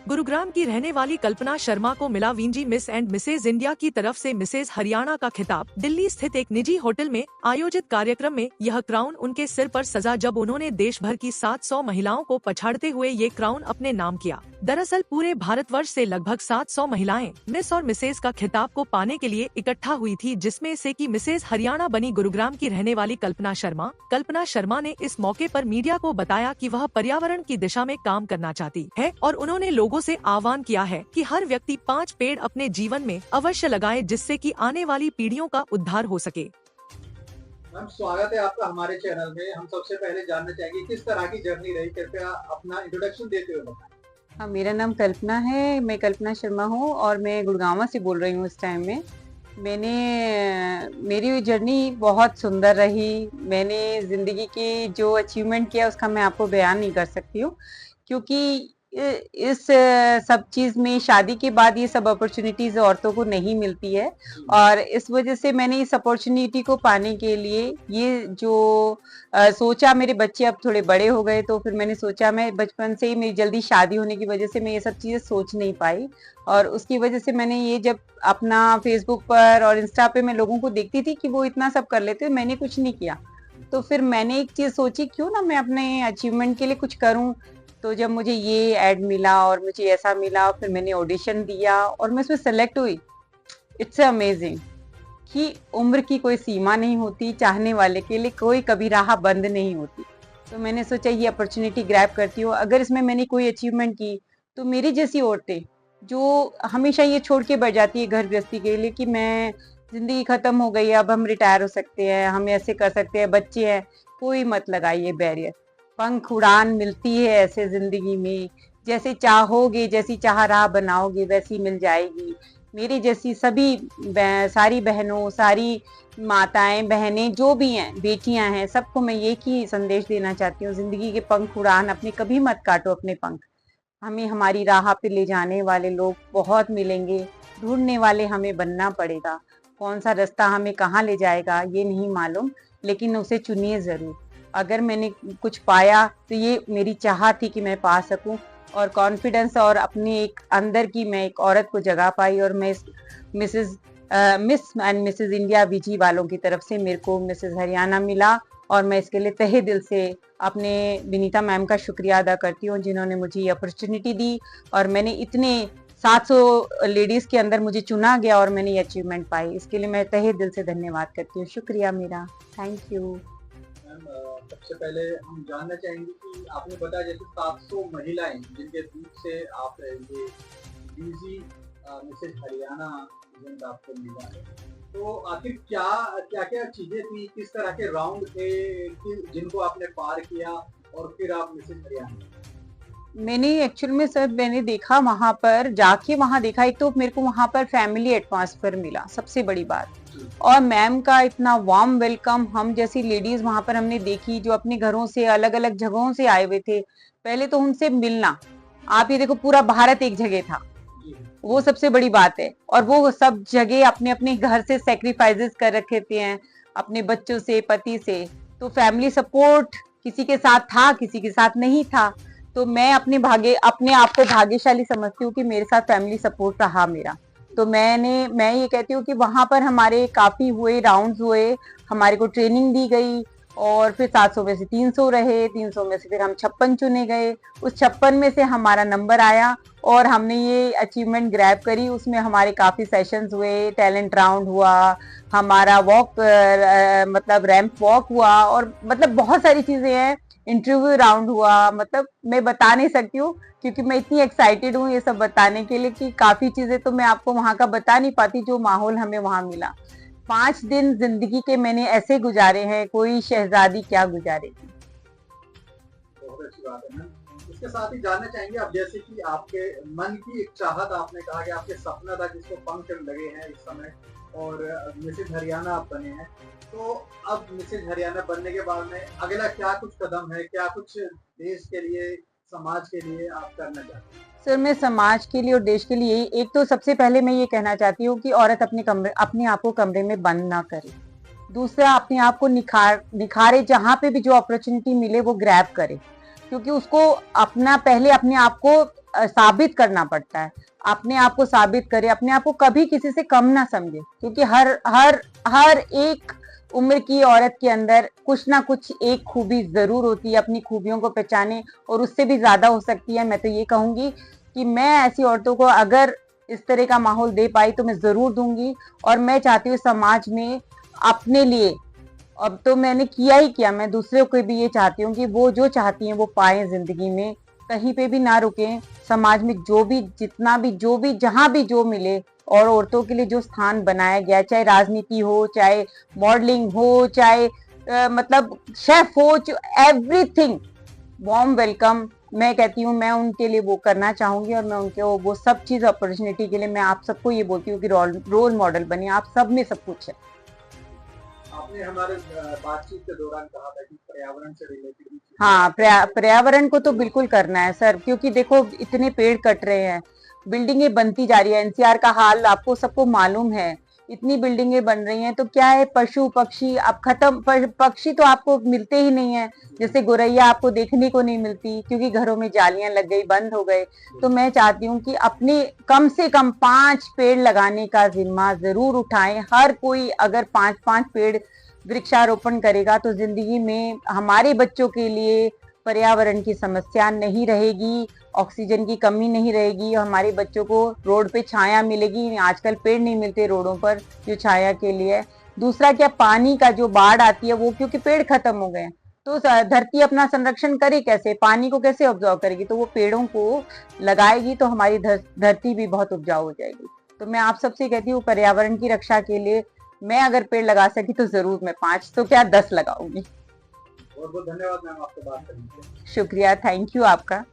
गुरुग्राम की रहने वाली कल्पना शर्मा को मिला विंजी मिस एंड मिसेज इंडिया की तरफ से मिसेज हरियाणा का खिताब। दिल्ली स्थित एक निजी होटल में आयोजित कार्यक्रम में यह क्राउन उनके सिर पर सजा जब उन्होंने देश भर की 700 महिलाओं को पछाड़ते हुए ये क्राउन अपने नाम किया। दरअसल पूरे भारतवर्ष से लगभग 700 महिलाएं मिस और मिसेज का खिताब को पाने के लिए इकट्ठा हुई थी, जिसमें से की मिसेज हरियाणा बनी गुरुग्राम की रहने वाली कल्पना शर्मा। कल्पना शर्मा ने इस मौके पर मीडिया को बताया कि वह पर्यावरण की दिशा में काम करना चाहती है और उन्होंने लोगों से आह्वान किया है कि हर व्यक्ति 5 पेड़ अपने जीवन में अवश्य लगाए, जिससे कि आने वाली पीढ़ियों का उद्धार हो सके। मैम, स्वागत है आपका हमारे चैनल में। हम सबसे पहले जानना चाहेंगे किस तरह की जर्नी रही, कृपया अपना इंट्रोडक्शन देते हुए बताएं। हाँ, मेरा नाम कल्पना है। मैं कल्पना शर्मा हूँ और मैं गुड़गांव से बोल रही हूँ इस टाइम में। मेरी जर्नी बहुत सुंदर रही। मैंने ज़िंदगी की जो अचीवमेंट किया उसका मैं आपको बयान नहीं कर सकती हूँ, क्योंकि इस सब चीज़ में शादी के बाद ये सब अपॉर्चुनिटीज़ औरतों को नहीं मिलती है, और इस वजह से मैंने इस अपॉर्चुनिटी को पाने के लिए ये जो सोचा। मेरे बच्चे अब थोड़े बड़े हो गए, तो फिर मैंने सोचा, मैं बचपन से ही मेरी जल्दी शादी होने की वजह से मैं ये सब चीज़ें सोच नहीं पाई, और उसकी वजह से मैंने ये जब अपना फेसबुक पर और इंस्टा पे मैं लोगों को देखती थी कि वो इतना सब कर लेते, मैंने कुछ नहीं किया। तो फिर मैंने एक चीज़ सोची, क्यों ना मैं अपने अचीवमेंट के लिए कुछ करूं। तो जब मुझे ये ऐड मिला और मुझे ऐसा मिला, फिर मैंने ऑडिशन दिया और मैं उसमें सेलेक्ट हुई। इट्स अमेजिंग कि उम्र की कोई सीमा नहीं होती, चाहने वाले के लिए कोई कभी राह बंद नहीं होती। तो मैंने सोचा ये अपॉर्चुनिटी ग्रैब करती हूँ। अगर इसमें मैंने कोई अचीवमेंट की तो मेरी जैसी औरतें जो हमेशा ये छोड़ के बैठ जाती है घर गृहस्थी के लिए कि मैं जिंदगी खत्म हो गई है, अब हम रिटायर हो सकते हैं, हम ऐसे कर सकते हैं, बच्चे हैं, कोई मत लगाइए बैरियर। पंख उड़ान मिलती है ऐसे जिंदगी में, जैसे चाहोगे, जैसी चाह राह बनाओगे वैसी मिल जाएगी। मेरी जैसी सारी बहनों, सारी माताएं, बहनें जो भी हैं, बेटियां हैं, सबको मैं एक ही संदेश देना चाहती हूँ, जिंदगी के पंख उड़ान अपने, कभी मत काटो अपने पंख। हमें हमारी राह पे ले जाने वाले लोग बहुत मिलेंगे, ढूंढने वाले हमें बनना पड़ेगा। कौन सा रास्ता हमें कहाँ ले जाएगा ये नहीं मालूम, लेकिन उसे चुनिए ज़रूर। अगर मैंने कुछ पाया तो ये मेरी चाह थी कि मैं पा सकूं, और कॉन्फिडेंस और अपने एक अंदर की मैं एक औरत को जगा पाई, और मैं मिस एंड मिसेज इंडिया विजी वालों की तरफ से मेरे को मिसेज हरियाणा मिला, और मैं इसके लिए तहे दिल से अपने विनीता मैम का शुक्रिया अदा करती हूँ, जिन्होंने मुझे ये अपॉर्चुनिटी दी, और मैंने इतने 700 लेडीज के अंदर मुझे चुना गया और मैंने ये अचीवमेंट पाई। इसके लिए मैं तहे दिल से धन्यवाद करती हूँ। शुक्रिया मेरा, थैंक यू। सबसे पहले हम जानना चाहेंगे कि आपने बताया जैसे 700 महिलाएं जिनके बीच से आप ये बीजी मिसेज हरियाणा इवेंट आपको मिला है, तो आखिर क्या क्या क्या चीजें थी, किस तरह के राउंड थे जिनको आपने पार किया और फिर आप मिसेज हरियाणा? मैंने एक्चुअल में सर मैंने देखा वहां पर जाके, वहां देखा, एक तो मेरे को वहां पर फैमिली एटमॉस्फेयर मिला, सबसे बड़ी बात, और मैम का इतना वार्म वेलकम हम जैसी लेडीज वहां पर हमने देखी, जो अपने घरों से अलग अलग जगहों से आए हुए थे। पहले तो उनसे मिलना, आप ये देखो पूरा भारत एक जगह था, वो सबसे बड़ी बात है, और वो सब जगह अपने अपने घर से सेक्रीफाइसेस कर रखे थे हैं, अपने बच्चों से, पति से। तो फैमिली सपोर्ट किसी के साथ था, किसी के साथ नहीं था। तो मैं अपने आप को भाग्यशाली समझती हूँ कि मेरे साथ फैमिली सपोर्ट रहा मेरा। तो मैं ये कहती हूँ कि वहां पर हमारे काफी हुए राउंड्स हुए, हमारे को ट्रेनिंग दी गई, और फिर 700 में से 300 रहे, 300 में से फिर हम 56 चुने गए, उस 56 में से हमारा नंबर आया और हमने ये अचीवमेंट ग्रैब करी। उसमें हमारे काफी सेशंस हुए, टैलेंट राउंड हुआ, हमारा मतलब रैंप वॉक हुआ, और मतलब बहुत सारी चीजें हैं, इंटरव्यू राउंड हुआ। मतलब मैं बता नहीं सकती हूँ, क्योंकि मैं इतनी एक्साइटेड हूँ ये सब बताने के लिए कि काफी चीजें तो मैं आपको वहां का बता नहीं पाती, जो माहौल हमें वहां मिला। 5 दिन जिंदगी के मैंने ऐसे गुजारे हैं, कोई शहजादी क्या गुजारेगी। बहुत अच्छी बात है मैम। इसके साथ ही जानना चाहेंगे आप, जैसे कि आपके मन की एक चाहत, आपने कहा कि आपके सपना था जिसको पंख लगे हैं इस समय, और मिसेज हरियाणा आप बने हैं, तो अब मिसेज हरियाणा बनने के बाद में अगला क्या कुछ कदम है, क्या कुछ देश के लिए, समाज के लिए आप करना चाहते हैं? सर मैं समाज के लिए और देश के लिए एक तो सबसे पहले मैं ये कहना चाहती हूँ कि औरत अपने आप को कमरे में बंद ना करे। दूसरा, अपने आप को निखारे, जहाँ पे भी जो अपॉर्चुनिटी मिले वो ग्रैब करे, क्योंकि उसको पहले अपने आप को साबित करना पड़ता है। अपने आप को साबित करे, अपने आप को कभी किसी से कम ना समझे, क्योंकि हर हर हर एक उम्र की औरत के अंदर कुछ ना कुछ एक खूबी जरूर होती है। अपनी खूबियों को पहचाने, और उससे भी ज्यादा हो सकती है। मैं तो ये कहूंगी कि मैं ऐसी औरतों को अगर इस तरह का माहौल दे पाई तो मैं जरूर दूंगी। और मैं चाहती हूँ समाज में अपने लिए, अब तो मैंने किया ही किया, मैं दूसरों को भी ये चाहती हूँ कि वो जो चाहती हैं वो पाएं जिंदगी में, कहीं पे भी ना रुकें। समाज में जो भी, जितना भी, जो भी, जहां भी जो मिले, और औरतों के लिए जो स्थान बनाया गया, चाहे राजनीति हो, चाहे मॉडलिंग हो, चाहे मतलब शेफ हो, एवरीथिंग वार्म वेलकम। मैं कहती हूँ मैं उनके लिए वो करना चाहूंगी, और मैं उनके वो सब चीज अपॉर्चुनिटी के लिए मैं आप सबको ये बोलती हूँ कि रोल मॉडल बनिए। आप सब में सब कुछ है। आपने हमारे बातचीत के दौरान कहा था कि पर्यावरण से रिलेटेड, हाँ, पर्यावरण को तो बिल्कुल करना है सर, क्योंकि देखो इतने पेड़ कट रहे हैं, बिल्डिंगें बनती जा रही है। एनसीआर का हाल आपको सबको मालूम है, इतनी बिल्डिंगें बन रही हैं, तो क्या है, पशु पक्षी अब खत्म, पक्षी तो आपको मिलते ही नहीं है। जैसे गोरैया आपको देखने को नहीं मिलती, क्योंकि घरों में जालियां लग गई, बंद हो गए। तो मैं चाहती हूँ कि अपने कम से कम 5 पेड़ लगाने का जिम्मा जरूर उठाएं। हर कोई अगर 5-5 पेड़ वृक्षारोपण करेगा तो जिंदगी में हमारे बच्चों के लिए पर्यावरण की समस्या नहीं रहेगी, ऑक्सीजन की कमी नहीं रहेगी, और हमारे बच्चों को रोड पे छाया मिलेगी। आजकल पेड़ नहीं मिलते रोडों पर जो छाया के लिए। दूसरा क्या, पानी का जो बाढ़ आती है वो क्योंकि पेड़ खत्म हो गए हैं, तो धरती अपना संरक्षण करे कैसे, पानी को कैसे ऑब्जॉर्व करेगी, तो वो पेड़ों को लगाएगी तो हमारी धरती भी बहुत उपजाऊ हो जाएगी। तो मैं आप सबसे कहती हूँ पर्यावरण की रक्षा के लिए मैं अगर पेड़ लगा सकी तो जरूर मैं 5 तो क्या 10 लगाऊंगी। बहुत बहुत धन्यवाद मैम आपसे बात करने के लिए। शुक्रिया, थैंक यू आपका।